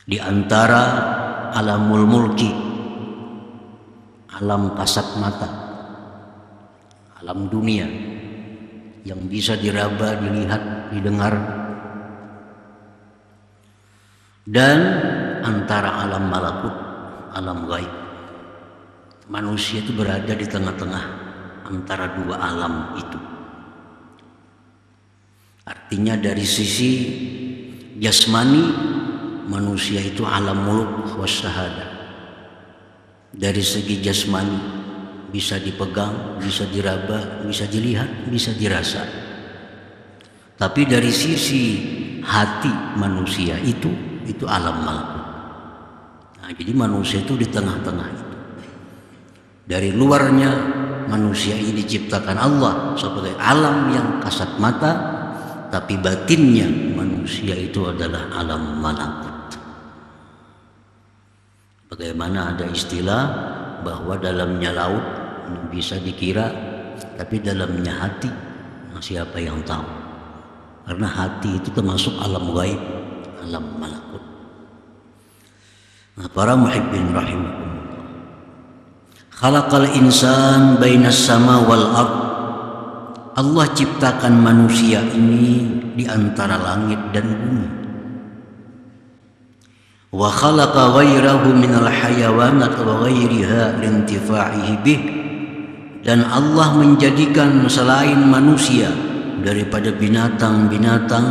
Di antara alamul mulki, alam kasat mata, alam dunia yang bisa diraba, dilihat, didengar, dan antara alam malakut, alam gaib. Manusia itu berada di tengah-tengah antara dua alam itu. Artinya dari sisi jasmani, manusia itu alam muluk wasyahada. Dari segi jasmani bisa dipegang, bisa diraba, bisa dilihat, bisa dirasa. Tapi dari sisi hati manusia itu alam malakut. Nah, jadi manusia itu di tengah-tengah itu. Dari luarnya manusia ini diciptakan Allah sebagai alam yang kasat mata, tapi batinnya manusia itu adalah alam malakut. Bagaimana ada istilah bahwa dalamnya laut bisa dikira, tapi dalamnya hati, nah siapa yang tahu? Karena hati itu termasuk alam gaib, alam malakut. Nah, para muhibbin rahimakumullah, khalaqal insan bainas sama wal ard. Allah ciptakan manusia ini di antara langit dan bumi. Wa khalaqa ghairahu minal hayawanat wa ghairiha lintifa'ihi bih. Dan Allah menjadikan selain manusia daripada binatang-binatang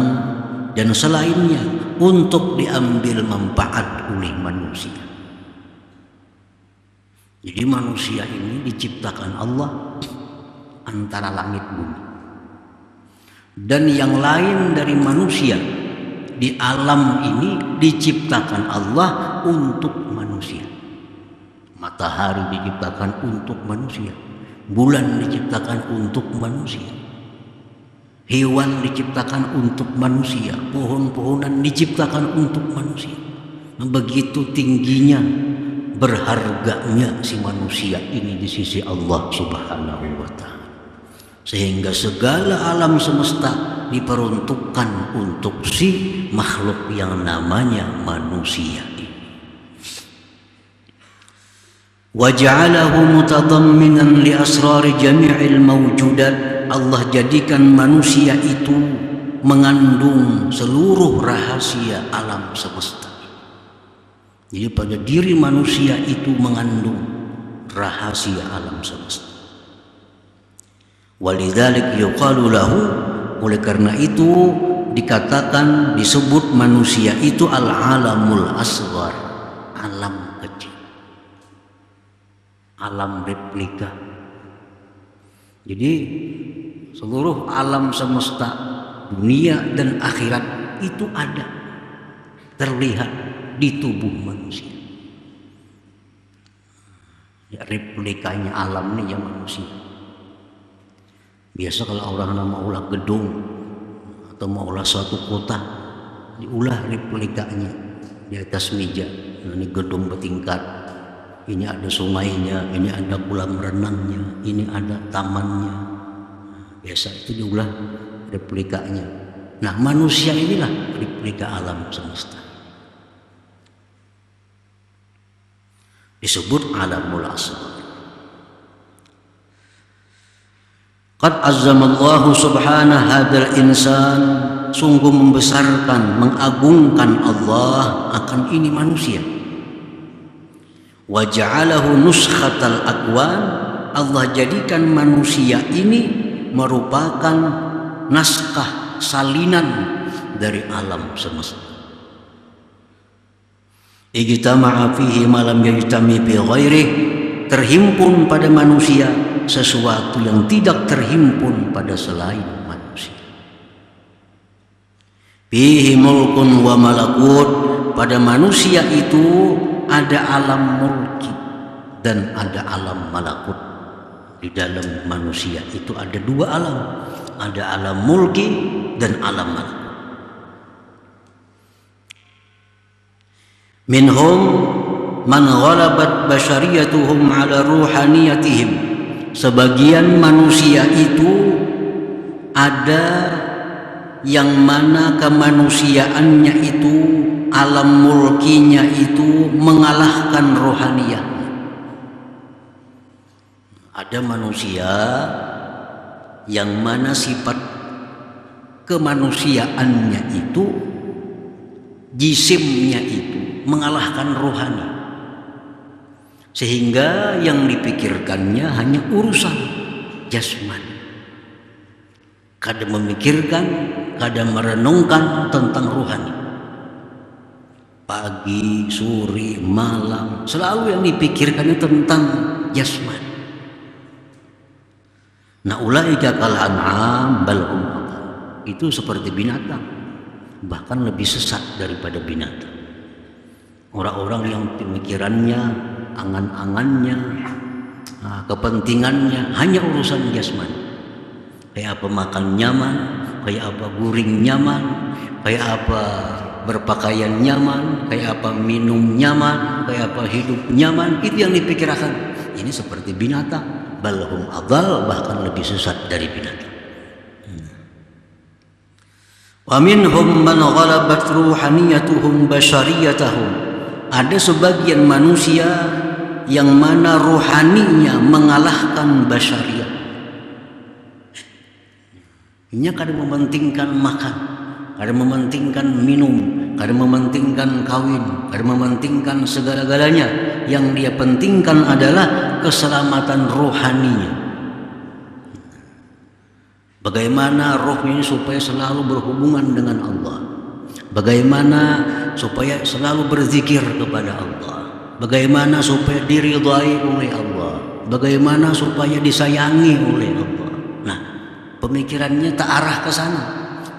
dan selainnya untuk diambil manfaat oleh manusia. Jadi manusia ini diciptakan Allah antara langit bumi. Dan yang lain dari manusia di alam ini diciptakan Allah untuk manusia. Matahari diciptakan untuk manusia, bulan diciptakan untuk manusia, hewan diciptakan untuk manusia, pohon-pohonan diciptakan untuk manusia. Begitu tingginya, berharganya si manusia ini di sisi Allah Subhanahu wa ta'ala, sehingga segala alam semesta diperuntukkan untuk si makhluk yang namanya manusia ini. Wa ja'alahu mutadamminan li asrari jami'il mawjudat. Allah jadikan manusia itu mengandung seluruh rahasia alam semesta. Jadi pada diri manusia itu mengandung rahasia alam semesta. Walidzalik yuqalu lahu, oleh karena itu dikatakan, disebut manusia itu al-alamul asghar, alam kecil, alam replika. Jadi seluruh alam semesta, dunia dan akhirat itu ada, terlihat di tubuh manusia. Ya, replikanya alam ini ya manusia. Biasa kalau orang mau ulah gedung atau mau ulah suatu kota, diulah replikanya di atas meja. Nah, ini gedung bertingkat, ini ada sungainya, ini ada kolam renangnya, ini ada tamannya. Biasa itu diulah replikanya. Nah, manusia inilah replika alam semesta. Disebut alamul asghar. Qad azzamallahu subhanahu hadzal insan, sungguh membesarkan, mengagungkan Allah akan ini manusia. Wa ja'alahu nuskhatal akwan, Allah jadikan manusia ini merupakan naskah salinan dari alam semesta. Ijtama'a fihi ma lam yajtami fi ghairihi, terhimpun pada manusia sesuatu yang tidak terhimpun pada selain manusia. Fihi mulkun wa malakut, pada manusia itu ada alam mulki dan ada alam malakut. Di dalam manusia itu ada dua alam, ada alam mulki dan alam malakut. Minhum man ghalabat basyariyatuhum ala ruhaniyatihim, sebagian manusia itu ada yang mana kemanusiaannya itu alam mulkinya itu mengalahkan rohaniyah. Ada manusia yang mana sifat kemanusiaannya itu, jisimnya itu mengalahkan rohani, sehingga yang dipikirkannya hanya urusan jasmani. Kadang memikirkan, kadang merenungkan tentang rohani. Pagi, sore, malam, selalu yang dipikirkannya tentang jasmani. Nah, ulaika kal an'am bal hum adall. Itu seperti binatang, bahkan lebih sesat daripada binatang. Orang-orang yang pemikirannya, angan-angannya, kepentingannya hanya urusan jasmani. Kayak apa makan nyaman, kayak apa guring nyaman, kayak apa berpakaian nyaman, kayak apa minum nyaman, kayak apa hidup nyaman. Itu yang dipikirkan. Ini seperti binatang, balhum adall, bahkan lebih sesat dari binatang. Wa minhum man ghalabat ruhaniyatuhum bashariyatahum. Ada sebagian manusia yang mana rohaninya mengalahkan basyariyah. Ini kadang mementingkan makan, kadang mementingkan minum, kadang mementingkan kawin, kadang mementingkan segala-galanya. Yang dia pentingkan adalah keselamatan rohaninya. Bagaimana rohnya ini supaya selalu berhubungan dengan Allah. Bagaimana supaya selalu berzikir kepada Allah. Bagaimana supaya diridhai oleh Allah. Bagaimana supaya disayangi oleh Allah. Nah, pemikirannya tak arah ke sana,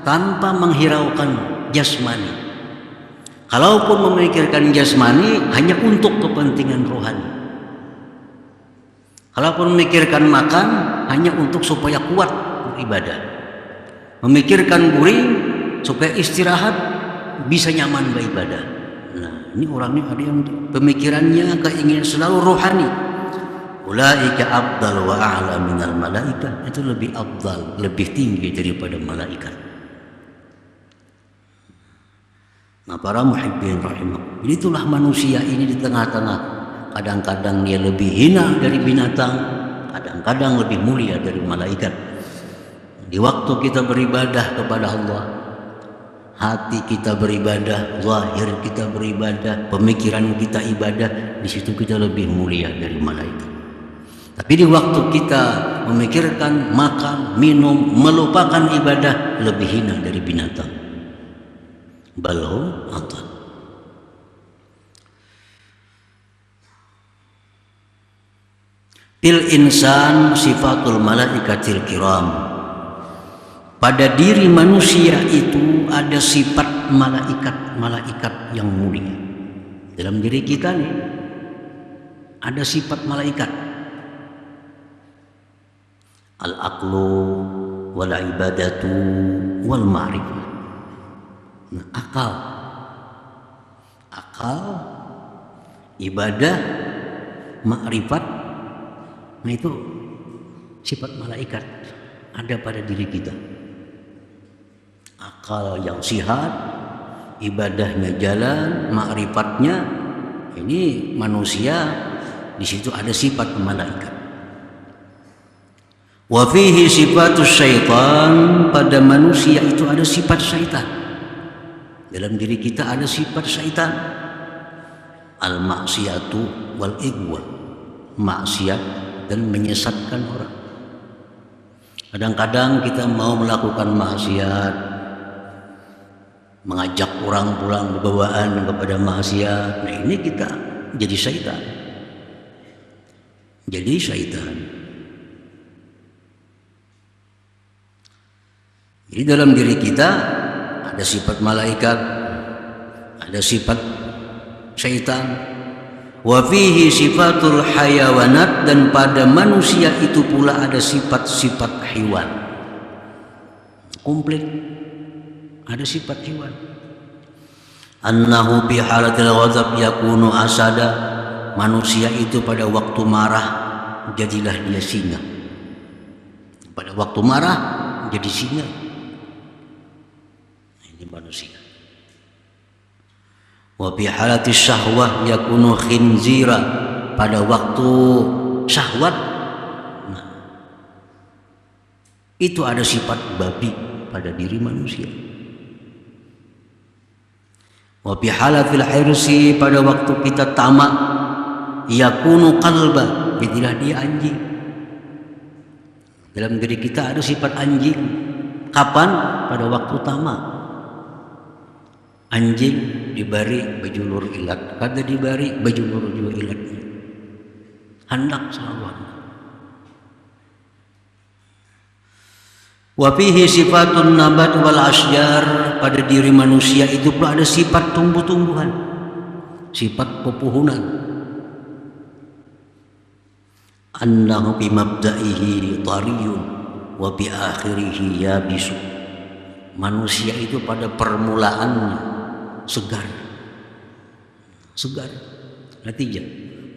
tanpa menghiraukan jasmani. Kalaupun memikirkan jasmani hanya untuk kepentingan rohani. Kalaupun memikirkan makan hanya untuk supaya kuat beribadah. Memikirkan guring supaya istirahat bisa nyaman beribadah. Nah, ini orangnya ada yang pemikirannya keinginan selalu rohani. Ulaika afdal wa a'la minal malaikah. Itu lebih afdal, lebih tinggi daripada malaikat. Nah, para muhibbin rahimah, itulah manusia ini di tengah-tengah. Kadang-kadang dia lebih hina dari binatang, kadang-kadang lebih mulia dari malaikat. Di waktu kita beribadah kepada Allah, hati kita beribadah, zahir kita beribadah, pemikiran kita ibadah, di situ kita lebih mulia dari malaikat. Tapi di waktu kita memikirkan makan, minum, melupakan ibadah, lebih hina dari binatang. Balhum adall. Fil insan sifatul malaikatil kiram. Pada diri manusia itu ada sifat malaikat yang mulia. Dalam diri kita nih ada sifat malaikat. Al-aqlu wal ibadatu wal ma'rifah. Nah, akal, ibadah, ma'rifat, nah itu sifat malaikat ada pada diri kita. Akal yang sihat, ibadahnya jalan, ma'rifatnya, ini manusia di situ ada sifat malaikat. Wa fihi sifatus syaitan, pada manusia itu ada sifat syaitan. Dalam diri kita ada sifat syaitan. Al maksiatu wal igwa, maksiat dan menyesatkan orang. Kadang-kadang kita mau melakukan maksiat, mengajak orang pulang berbawaan kepada maksiat. Nah, ini kita jadi syaitan. Jadi syaitan. Jadi dalam diri kita ada sifat malaikat, ada sifat syaitan. Wa fihi sifatul hayawanat, dan pada manusia itu pula ada sifat-sifat hewan. Komplit. Ada sifat hewan. Annahu bi halatil ghadab yakunu asada. Manusia itu pada waktu marah jadilah dia singa. Pada waktu marah jadi singa. Ini manusia. Wa fi halati syahwah yakunu khinzira, pada waktu syahwat itu ada sifat babi pada diri manusia. Wa fi halatil hirsi, pada waktu kita tamak, yakunu qalba, jadilah dia anjing. Dalam diri kita ada sifat anjing. Kapan? Pada waktu tamak. Anjing dibari baju lur ilat, kada dibari baju lur juga ilatnya. Hendak selalu hendak. Wa fihi sifatun nabat wal asjar, pada diri manusia itu pula ada sifat tumbuh-tumbuhan, sifat pepohonan. Annahu bi mabda'ihi tariyun wa bi akhirihi yabisu, manusia itu pada permulaannya segar, natijah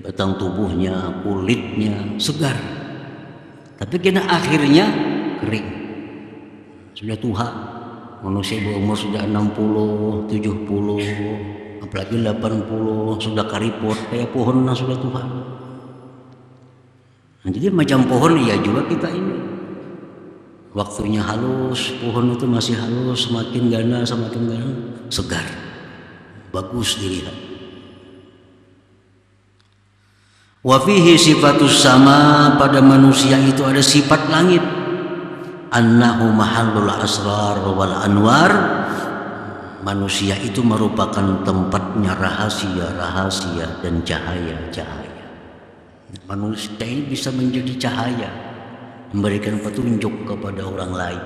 batang tubuhnya, kulitnya segar, tapi kena akhirnya kering, sudah tua. Manusia berumur sudah 60, 70, apalagi 80, sudah karipot kayak pohonnya sudah tua. Nah, jadi macam pohon ya juga kita ini, waktunya halus, pohon itu masih halus, semakin gana segar, bagus dilihat. Wa fihi sifatus sama, pada manusia itu ada sifat langit. Annahu mahallul asrar wal anwar, manusia itu merupakan tempatnya rahasia-rahasia dan cahaya-cahaya. Manusia ini bisa menjadi cahaya, memberikan petunjuk kepada orang lain.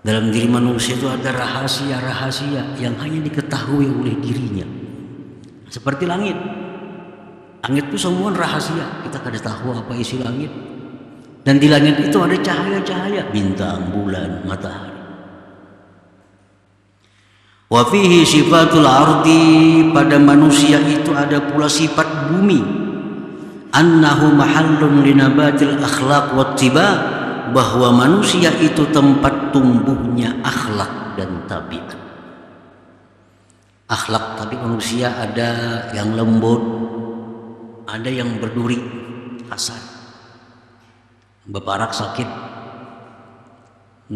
Dalam diri manusia itu ada rahasia-rahasia yang hanya diketahui oleh dirinya. Seperti langit. Langit itu semua rahasia, kita kada tahu apa isi langit. Dan di langit itu ada cahaya-cahaya, bintang, bulan, matahari. Wa fihi sifatul ardi, pada manusia itu ada pula sifat bumi. Annahu mahallun linabatil akhlaq wattiba, bahwa manusia itu tempat tumbuhnya akhlak dan tabiat. Akhlak tabiat manusia ada yang lembut, ada yang berduri, kasar, beparak sakit.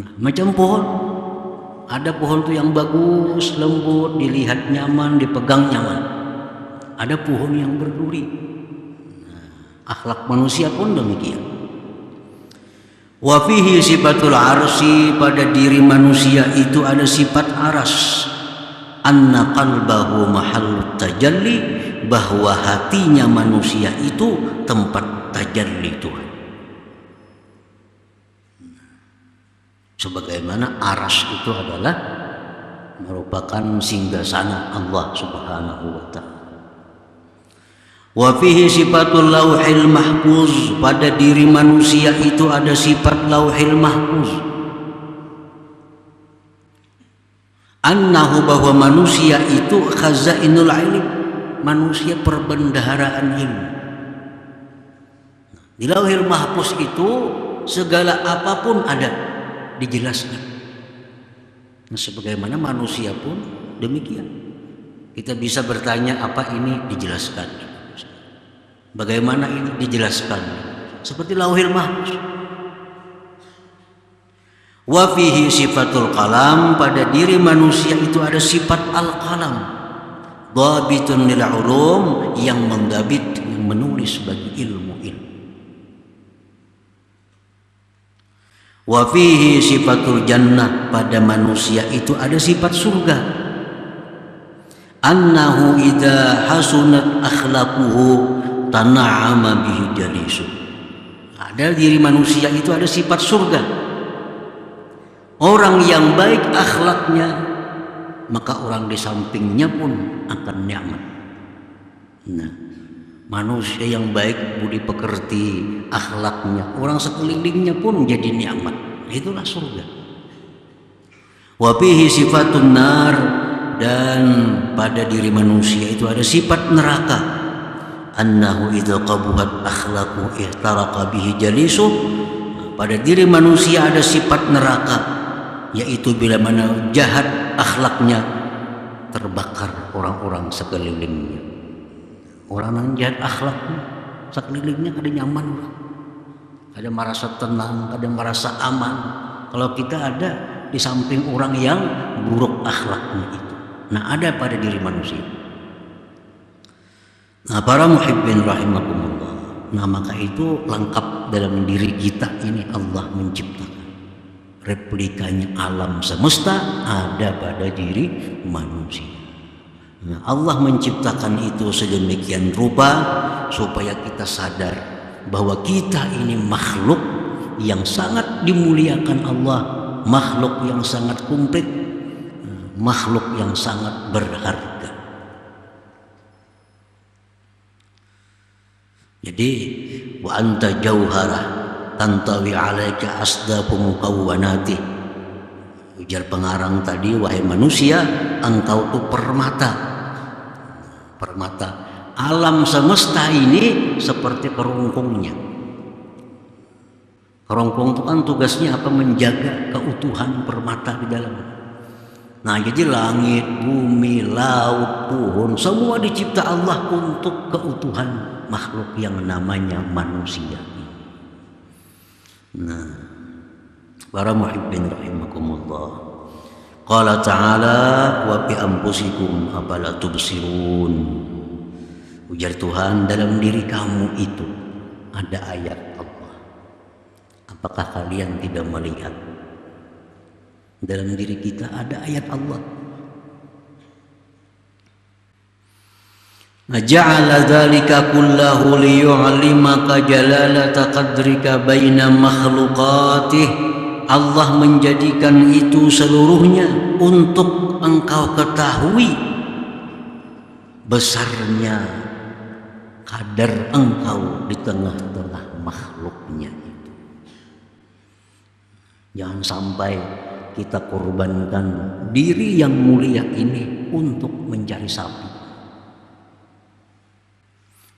Nah, macam pohon, ada pohon tuh yang bagus, lembut, dilihat nyaman, dipegang nyaman. Ada pohon yang berduri. Akhlak manusia pun demikian. Wa fihi sifatul arsy, pada diri manusia itu ada sifat aras. Anna qalbahu mahallut tajalli, bahwa hatinya manusia itu tempat tajalli Tuhan. Sebagaimana aras itu adalah merupakan singgasana Allah Subhanahu wa ta'ala. Wa fihi sifatul lauhil mahfuz, pada diri manusia itu ada sifat lauhil mahfuz. Annahu, bahwa manusia itu khazainul ilm, manusia perbendaharaan ilmu. Di lauhil mahfuz itu segala apapun ada dijelaskan. Nah, sebagaimana manusia pun demikian. Kita bisa bertanya apa ini, dijelaskan. Bagaimana ini, dijelaskan. Seperti lauhil mahfuz. Wa fihi sifatul qalam, pada diri manusia itu ada sifat al-qalam. Dhabitun lil ulum, yang mendabit, yang menulis bagi ilmu-ilmu. Wa fihi sifatul jannah, pada manusia itu ada sifat surga. Annahu idza hasunat akhlaquhu tana'ama bihi jalisu, ada diri manusia itu ada sifat surga. Orang yang baik akhlaknya, maka orang di sampingnya pun akan nyaman. Nah, manusia yang baik, budi pekerti, akhlaknya, orang sekelilingnya pun jadi nyaman. Itulah surga. Wa fihi sifatun nar, dan pada diri manusia itu ada sifat neraka. Annahu idza qabuhat akhlaqu ihtaraqa bihi jalisu, pada diri manusia ada sifat neraka, yaitu bila mana jahat akhlaknya, terbakar orang-orang sekelilingnya. Orang yang jahat akhlaknya, sekelilingnya kada nyaman, kada merasa tenang, kada merasa aman. Kalau kita ada di samping orang yang buruk akhlaknya itu. Nah, ada pada diri manusia. Nah, para muhibbin rahimakumullah. Nah, maka itu lengkap dalam diri kita ini Allah menciptakan. Replikanya alam semesta ada pada diri manusia. Nah, Allah menciptakan itu sedemikian rupa supaya kita sadar bahwa kita ini makhluk yang sangat dimuliakan Allah, makhluk yang sangat komplit, makhluk yang sangat berharga. Jadi wa anta jauharah tantawi alaika asdafu mukawwanati. Ujar pengarang tadi, wahai manusia, engkau tuh permata. Permata alam semesta ini seperti kerongkongnya. Kerongkong itu kan tugasnya apa? Menjaga keutuhan permata di dalam. Nah, jadi langit, bumi, laut, pohon, semua dicipta Allah untuk keutuhan makhluk yang namanya manusia. Nah, para muhibbin rahimakumullah. Qala ta'ala wa bi anfusikum afala tubsirun. Ujar Tuhan, dalam diri kamu itu ada ayat Allah. Apakah kalian tidak melihat? Dalam diri kita ada ayat Allah. Ja'ala dzalika kullahu liyu'limaka jalalata qadrika baina makhluqatih. Allah menjadikan itu seluruhnya untuk engkau ketahui besarnya kadar engkau di tengah-tengah makhluknya itu. Jangan sampai kita korbankan diri yang mulia ini untuk mencari sapi.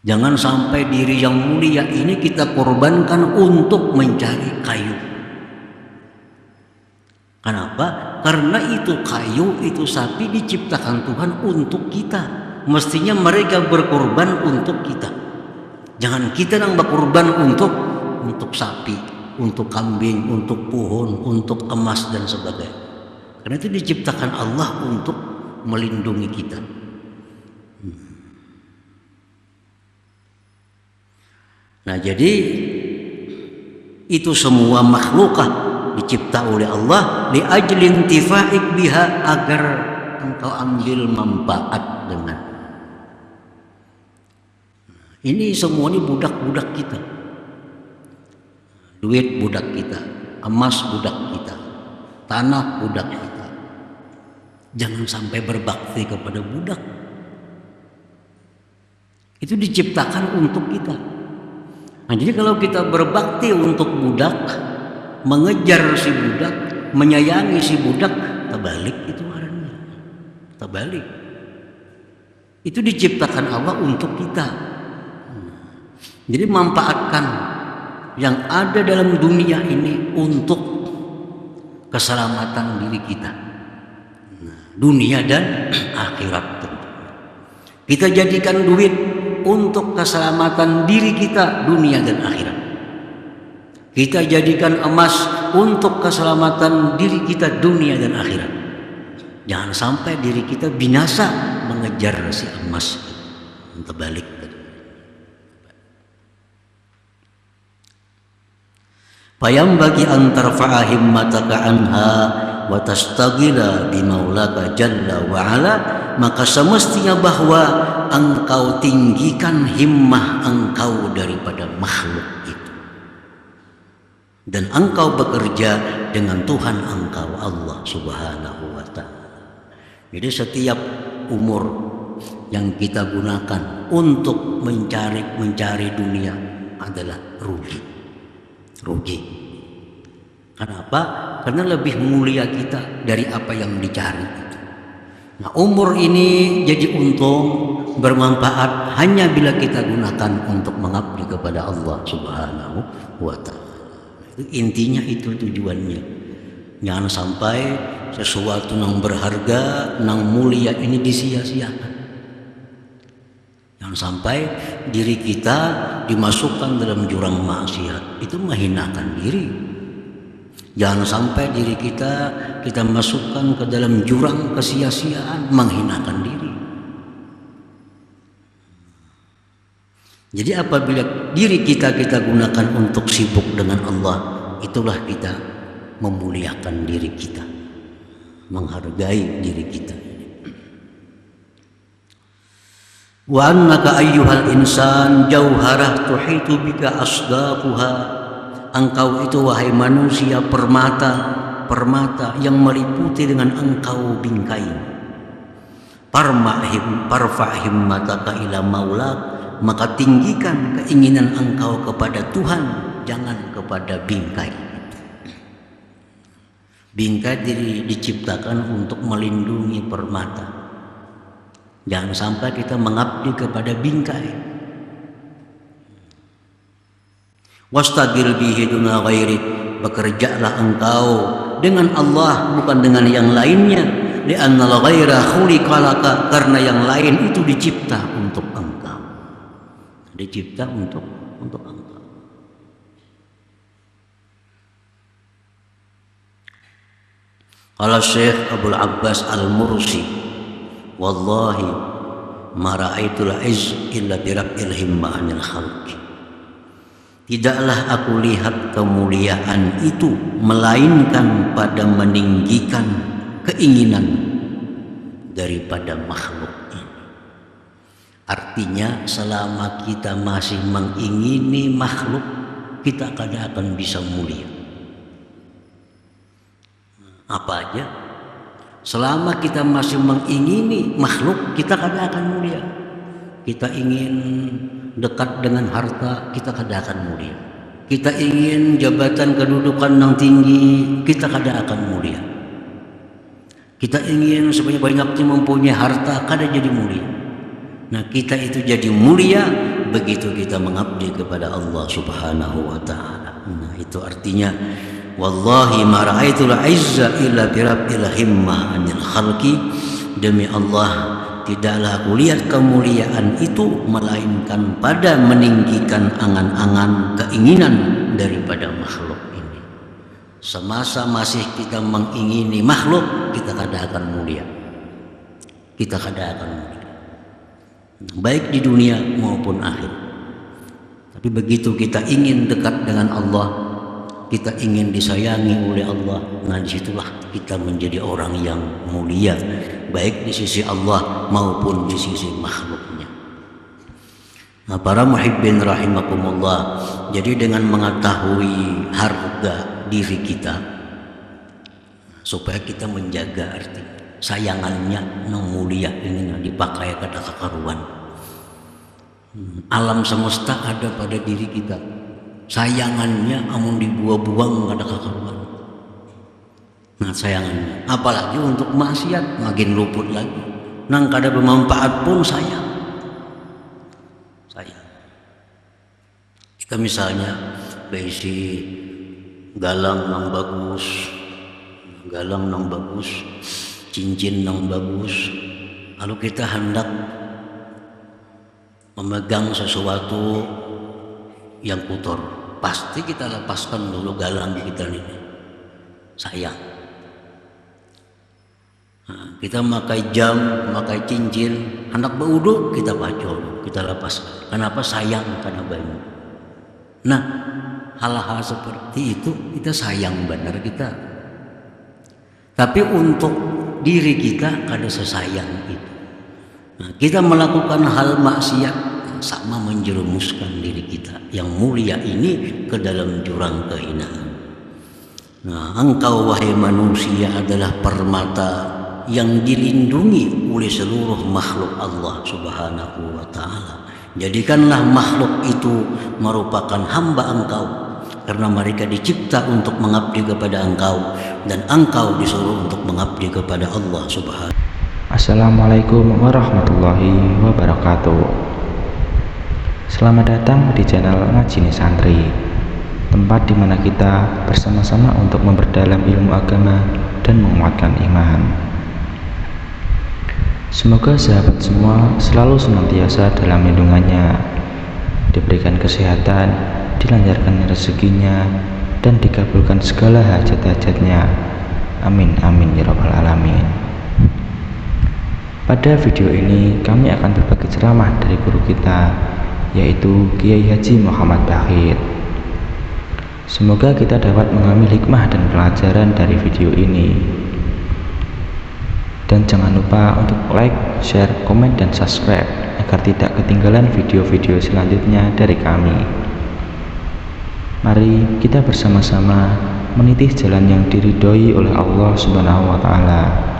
Jangan sampai diri yang mulia ini kita korbankan untuk mencari kayu. Kenapa? Karena itu kayu, itu sapi diciptakan Tuhan untuk kita. Mestinya mereka berkorban untuk kita. Jangan kita yang berkorban untuk sapi, untuk kambing, untuk pohon, untuk emas dan sebagainya. Karena itu diciptakan Allah untuk melindungi kita. Nah, jadi itu semua makhlukah dicipta oleh Allah li ajlin tifa'ik biha, agar engkau ambil manfaat dengan. Ini semua ini budak-budak kita. Duit budak kita, emas budak kita, tanah budak kita. Jangan sampai berbakti kepada budak. Itu diciptakan untuk kita. Nah, jadi kalau kita berbakti untuk budak, mengejar si budak, menyayangi si budak, terbalik itu artinya. Terbalik. Itu diciptakan Allah untuk kita. Jadi manfaatkan yang ada dalam dunia ini untuk keselamatan diri kita, dunia dan akhirat tentu. Kita jadikan duit untuk keselamatan diri kita, dunia dan akhirat. Kita jadikan emas untuk keselamatan diri kita, dunia dan akhirat. Jangan sampai diri kita binasa mengejar si emas. Terbalik. Fayam bagi antar fa'ahim mataka anha wa tastaghila bi maulaka jalla wa ala, maka semestinya bahwa engkau tinggikan himmah engkau daripada makhluk itu, dan engkau bekerja dengan Tuhan engkau Allah Subhanahu wa ta'ala. Jadi setiap umur yang kita gunakan untuk mencari dunia adalah rugi. Kenapa? Karena lebih mulia kita dari apa yang dicari itu. Nah, umur ini jadi untung, bermanfaat hanya bila kita gunakan untuk mengabdi kepada Allah Subhanahu wa ta'ala. Itu intinya, itu tujuannya. Jangan sampai sesuatu yang berharga, yang mulia ini disia-siakan. Jangan sampai diri kita dimasukkan dalam jurang maksiat, itu menghinakan diri. Jangan sampai diri kita masukkan ke dalam jurang kesia-siaan, menghinakan diri. Jadi apabila diri kita gunakan untuk sibuk dengan Allah, itulah kita memuliakan diri kita, menghargai diri kita. Wa annaka ayyuhal insan jauharah tuhitu bika asdaquha. Engkau itu wahai manusia permata yang meliputi dengan engkau bingkai. Parfa'him mataka ila maulak, maka tinggikan keinginan engkau kepada Tuhan, jangan kepada bingkai. Bingkai diciptakan untuk melindungi permata. Jangan sampai kita mengabdi kepada bingkai. Wastagil bihi duna ghairi, bekerjalah engkau dengan Allah bukan dengan yang lainnya. Li'annal ghaira khuliqa laka, karena yang lain itu dicipta untuk engkau. Dicipta untuk engkau. Qala Syekh Abdul Abbas Al-Mursi, wallahi ma ra'aitul izz illa bi rabbil himma 'anil khalqi. Tidaklah aku lihat kemuliaan itu melainkan pada meninggikan keinginan daripada makhluk ini. Artinya selama kita masih mengingini makhluk, kita kadang akan bisa mulia. Apa aja? Selama kita masih mengingini makhluk, kita kadang akan mulia. Kita ingin dekat dengan harta, kita kadang akan mulia. Kita ingin jabatan kedudukan yang tinggi, kita kadang akan mulia. Kita ingin sebanyak-banyaknya mempunyai harta, kadang jadi mulia. Nah, kita itu jadi mulia begitu kita mengabdi kepada Allah Subhanahu wa taala. Nah, itu artinya wallahi ma ra'aitul izza illa bi rabbil himmah 'anil khalqi. Demi Allah, tidaklah aku lihat kemuliaan itu melainkan pada meninggikan angan-angan keinginan daripada makhluk ini. Semasa masih kita mengingini makhluk, kita kadang akan mulia. Kita kadang akan mulia, baik di dunia maupun akhir. Tapi begitu kita ingin dekat dengan Allah, kita ingin disayangi oleh Allah, nah disitulah kita menjadi orang yang mulia, baik di sisi Allah maupun di sisi makhluknya. Nah, para muhibbin rahimakumullah, jadi dengan mengetahui harga diri kita, supaya kita menjaga arti sayangannya yang mulia ini dipakai kada kekaruan. Alam semesta ada pada diri kita, sayangannya amun dibuang-buang kada kekaruan. Nah, sayangannya apalagi untuk maksiat makin luput lagi. Nang kada bermanfaat pun sayang. Kita misalnya berisi galang yang bagus, cincin yang bagus, lalu kita hendak memegang sesuatu yang kotor, pasti kita lepaskan dulu galang kita ini. Sayang. Nah, kita pakai jam, pakai cincin, hendak berwudu kita pacul, kita lepaskan. Kenapa? Sayang karena banyak. Nah, hal-hal seperti itu kita sayang benar kita. Tapi untuk diri kita kada sesayang itu. Nah, kita melakukan hal maksiat sama menjerumuskan diri kita yang mulia ini ke dalam jurang kehinaan. Nah, engkau wahai manusia adalah permata yang dilindungi oleh seluruh makhluk Allah Subhanahu wa taala. Jadikanlah makhluk itu merupakan hamba engkau, karena mereka dicipta untuk mengabdi kepada engkau, dan engkau disuruh untuk mengabdi kepada Allah Subhanahu. Assalamualaikum warahmatullahi wabarakatuh. Selamat datang di channel Ngajini Santri. tempat di mana kita bersama-sama untuk memperdalam ilmu agama dan menguatkan iman. Semoga sahabat semua selalu senantiasa dalam lindungannya, diberikan kesehatan, dilancarkan rezekinya, dan dikabulkan segala hajat-hajatnya. Amin amin ya rabbal alamin. Pada video ini kami akan berbagi ceramah dari guru kita, yaitu Kiai Haji Muhammad Bakhir. Semoga kita dapat mengambil hikmah dan pelajaran dari video ini. Dan jangan lupa untuk like, share, komen, dan subscribe agar tidak ketinggalan video-video selanjutnya dari kami. Mari kita bersama-sama meniti jalan yang diridhoi oleh Allah Subhanahu wa Ta'ala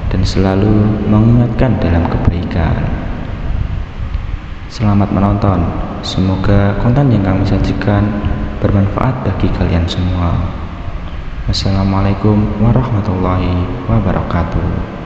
dan selalu mengingatkan dalam kebaikan. Selamat menonton. Semoga konten yang kami sajikan bermanfaat bagi kalian semua. Wassalamualaikum warahmatullahi wabarakatuh.